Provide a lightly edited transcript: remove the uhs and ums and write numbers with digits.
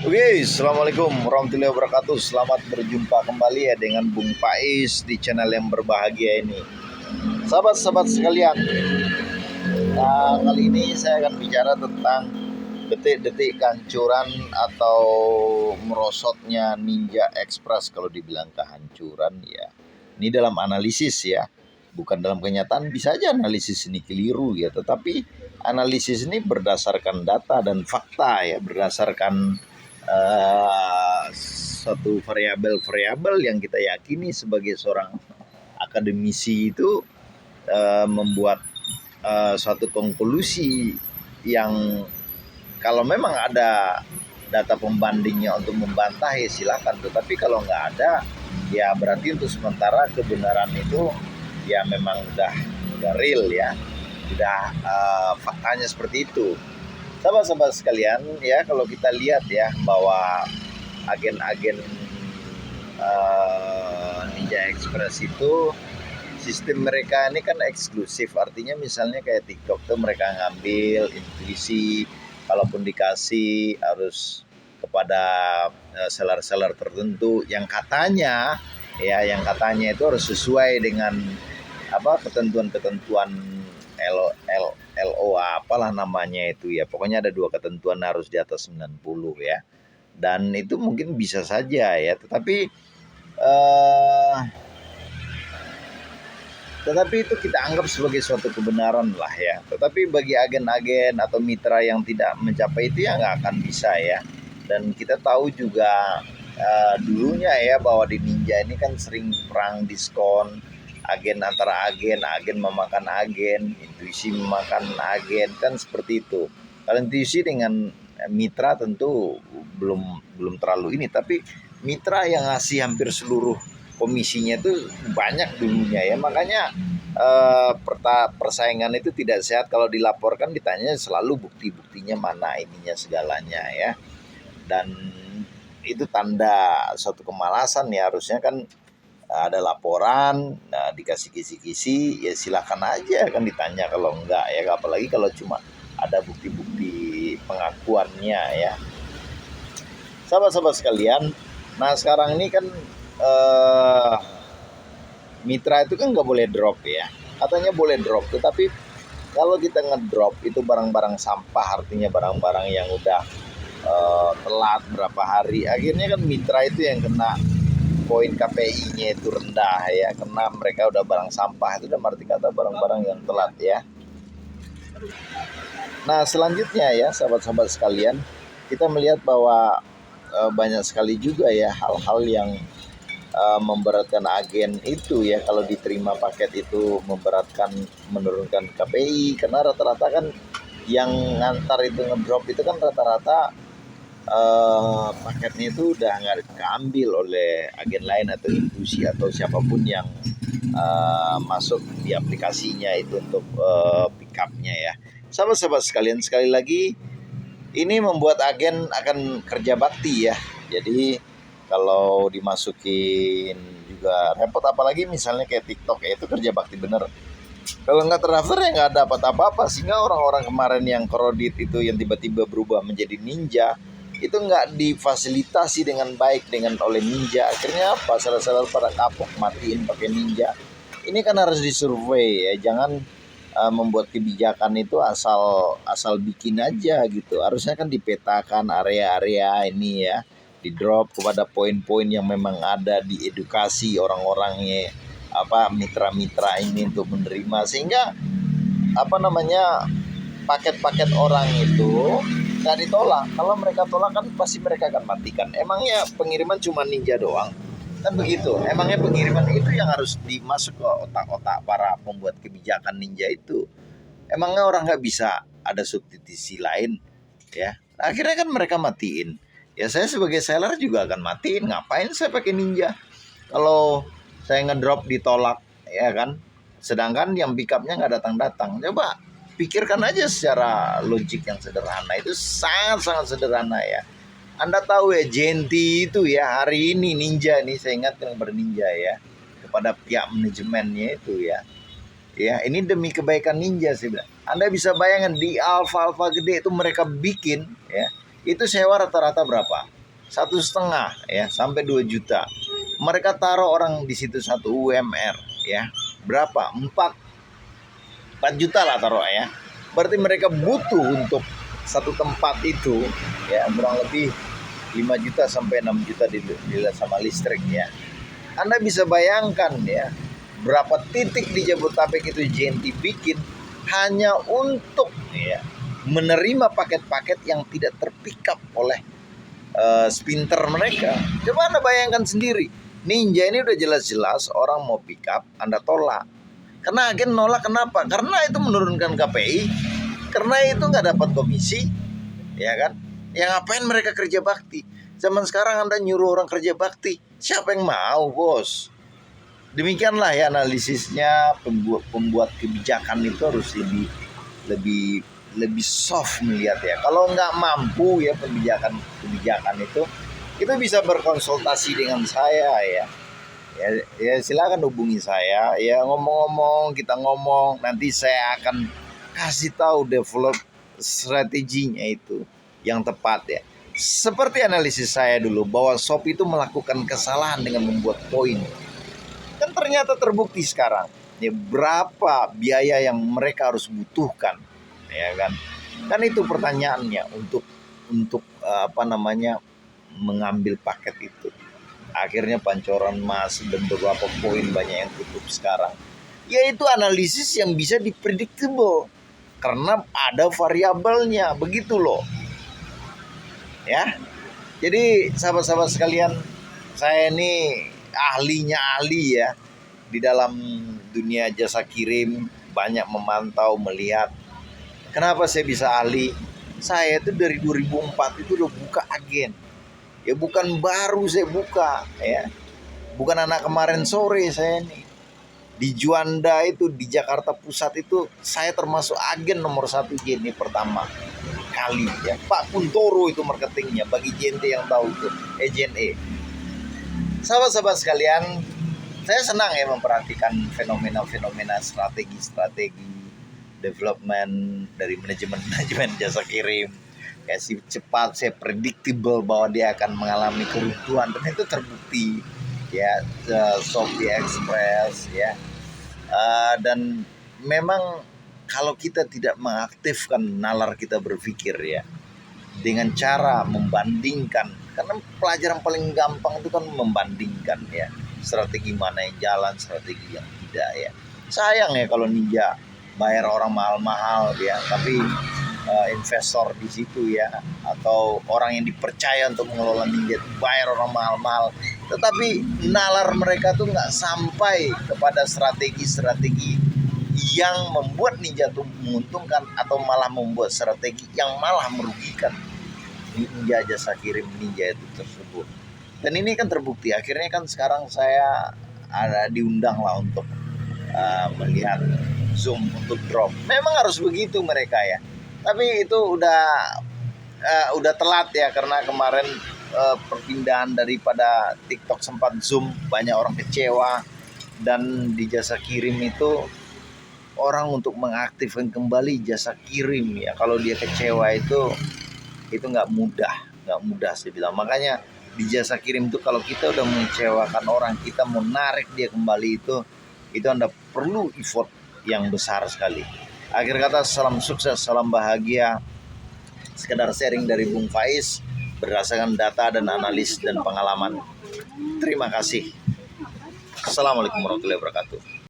Oke, assalamualaikum warahmatullahi wabarakatuh. Selamat berjumpa kembali ya dengan Bung Pais di channel yang berbahagia ini. Sahabat-sahabat sekalian, nah kali ini saya akan bicara tentang detik-detik kehancuran atau merosotnya Ninja Express. Kalau dibilang kehancuran ya, ini dalam analisis ya, bukan dalam kenyataan. Bisa aja analisis ini keliru ya, tetapi analisis ini berdasarkan data dan fakta ya, berdasarkan suatu variabel-variabel yang kita yakini sebagai seorang akademisi itu membuat suatu konklusi yang kalau memang ada data pembandingnya untuk membantah ya silakan, tetapi kalau nggak ada ya berarti untuk sementara kebenaran itu ya memang udah real ya, udah faktanya seperti itu. Sahabat-sahabat sekalian ya, kalau kita lihat ya bahwa agen-agen Ninja Express itu sistem mereka ini kan eksklusif, artinya misalnya kayak TikTok tuh mereka ngambil intuisi, kalaupun dikasih harus kepada seller-seller tertentu yang katanya itu harus sesuai dengan ketentuan-ketentuan LO apalah namanya itu ya. Pokoknya ada 2 ketentuan harus di atas 90 ya. Dan itu mungkin bisa saja ya, tetapi itu kita anggap sebagai suatu kebenaran lah ya. Tetapi bagi agen-agen atau mitra yang tidak mencapai itu ya nggak akan bisa ya. Dan kita tahu juga dulunya ya bahwa di Ninja ini kan sering perang diskon, agen antara agen memakan agen, intuisi memakan agen, kan seperti itu. Kalau intuisi dengan mitra tentu belum terlalu ini, tapi mitra yang ngasih hampir seluruh komisinya itu banyak dulunya ya, makanya persaingan itu tidak sehat. Kalau dilaporkan ditanya selalu bukti-buktinya mana, ininya segalanya ya, dan itu tanda suatu kemalasan ya. Harusnya kan ada laporan, nah dikasih kisi-kisi ya silakan aja kan ditanya, kalau enggak ya, apalagi kalau cuma ada bukti-bukti pengakuannya ya. Sahabat-sahabat sekalian, nah sekarang ini kan mitra itu kan nggak boleh drop ya, katanya boleh drop, tetapi kalau kita ngedrop itu barang-barang sampah, artinya barang-barang yang udah telat berapa hari, akhirnya kan mitra itu yang kena poin KPI-nya itu rendah ya, karena mereka udah barang sampah, itu udah arti kata barang-barang yang telat ya. Nah selanjutnya ya sahabat-sahabat sekalian, kita melihat bahwa banyak sekali juga ya hal-hal yang memberatkan agen itu ya. Kalau diterima paket itu memberatkan, menurunkan KPI, karena rata-rata kan yang ngantar itu ngedrop itu kan rata-rata paketnya itu udah nggak keambil oleh agen lain atau intuisi atau siapapun yang masuk di aplikasinya itu untuk pick up-nya ya. Sahabat-sahabat sekalian, sekali lagi ini membuat agen akan kerja bakti ya. Jadi kalau dimasukin juga repot, apalagi misalnya kayak TikTok ya, itu kerja bakti bener. Kalau nggak terdaftar ya nggak dapat apa-apa, sehingga orang-orang kemarin yang kredit itu yang tiba-tiba berubah menjadi ninja itu nggak difasilitasi dengan baik oleh Ninja. Akhirnya apa? Seller-seller pada kapok, matiin pakai Ninja. Ini kan harus disurvey ya, jangan membuat kebijakan itu asal bikin aja gitu. Harusnya kan dipetakan area-area ini ya, di drop kepada poin-poin yang memang ada, di edukasi orang-orangnya, mitra-mitra ini untuk menerima, sehingga paket-paket orang itu nggak ditolak. Kalau mereka tolak kan pasti mereka akan matikan. Emangnya pengiriman cuma Ninja doang? Kan begitu. Emangnya pengiriman itu yang harus dimasuk ke otak-otak para pembuat kebijakan Ninja itu? Emangnya orang nggak bisa ada substitusi lain ya? Nah, akhirnya kan mereka matiin. Ya saya sebagai seller juga akan matiin. Ngapain saya pakai Ninja kalau saya ngedrop ditolak ya kan? Sedangkan yang pick up-nya nggak datang-datang. Coba pikirkan aja secara logik yang sederhana, itu sangat-sangat sederhana ya. Anda tahu ya Genti itu ya, hari ini Ninja nih, saya ingatkan berninja ya kepada pihak manajemennya itu ya. Ya ini demi kebaikan Ninja sih bilang. Anda bisa bayangkan di alfa gede itu mereka bikin ya, Itu sewa rata-rata berapa? 1,5 ya sampai 2 juta. Mereka taruh orang di situ satu UMR ya. Berapa? 4 juta lah taruh ya. Berarti mereka butuh untuk satu tempat itu ya kurang lebih 5 juta sampai 6 juta dilihat sama listrik ya. Anda bisa bayangkan ya berapa titik di Jabodetabek itu JNT bikin hanya untuk ya menerima paket-paket yang tidak terpick up oleh spinter mereka. Coba Anda bayangkan sendiri, Ninja ini udah jelas-jelas orang mau pick up, Anda tolak. Karena agen nolak kenapa? Karena itu menurunkan KPI, karena itu nggak dapat komisi, ya kan? Yang ngapain mereka kerja bakti? Zaman sekarang Anda nyuruh orang kerja bakti, siapa yang mau, bos? Demikianlah ya analisisnya. Pembuat kebijakan itu harus lebih soft melihat ya. Kalau nggak mampu ya kebijakan itu bisa berkonsultasi dengan saya ya. Ya silakan hubungi saya ya, ngomong-ngomong kita ngomong, nanti saya akan kasih tahu develop strateginya itu yang tepat ya. Seperti analisis saya dulu bahwa Shopee itu melakukan kesalahan dengan membuat poin. Kan ternyata terbukti sekarang ya berapa biaya yang mereka harus butuhkan ya kan. Kan itu pertanyaannya untuk mengambil paket itu. Akhirnya pancoran emas dan beberapa poin banyak yang tutup sekarang. Yaitu analisis yang bisa dipredictable karena ada variabelnya, begitu loh. Ya. Jadi sahabat-sahabat sekalian, saya ini ahli ya di dalam dunia jasa kirim, banyak memantau, melihat. Kenapa saya bisa ahli? Saya itu dari 2004 itu udah buka agen. Ya bukan baru saya buka ya. Bukan anak kemarin sore saya nih. Di Juanda itu di Jakarta Pusat itu saya termasuk agen nomor 1 JNE pertama kali ya. Pak Kuntoro itu marketingnya bagi JNT yang tahu itu JNE. Sahabat-sahabat sekalian, saya senang ya memperhatikan fenomena-fenomena strategi development dari manajemen jasa kirim. Ya cepat, saya predictable bahwa dia akan mengalami keruntuhan, dan itu terbukti ya. Shopee Express ya, dan memang kalau kita tidak mengaktifkan nalar kita berpikir ya dengan cara membandingkan, karena pelajaran paling gampang itu kan membandingkan ya, strategi mana yang jalan, strategi yang tidak ya. Sayang ya kalau Ninja bayar orang mahal-mahal ya, tapi investor di situ ya, atau orang yang dipercaya untuk mengelola Ninja itu bayar orang mahal-mahal, tetapi nalar mereka tuh nggak sampai kepada strategi-strategi yang membuat Ninja tuh menguntungkan, atau malah membuat strategi yang malah merugikan Ninja jasa kirim Ninja itu tersebut. Dan ini kan terbukti. Akhirnya kan sekarang saya ada diundang lah untuk melihat Zoom untuk drop. Memang harus begitu mereka ya. Tapi itu udah telat ya, karena kemarin perpindahan daripada TikTok sempat Zoom, banyak orang kecewa. Dan di jasa kirim itu orang untuk mengaktifkan kembali jasa kirim ya, kalau dia kecewa itu nggak mudah saya bilang. Makanya di jasa kirim itu kalau kita udah mengecewakan orang, kita mau narik dia kembali itu Anda perlu effort yang besar sekali. Akhir kata, salam sukses, salam bahagia. Sekedar sharing dari Bung Faiz berdasarkan data dan analis dan pengalaman. Terima kasih. Assalamualaikum warahmatullahi wabarakatuh.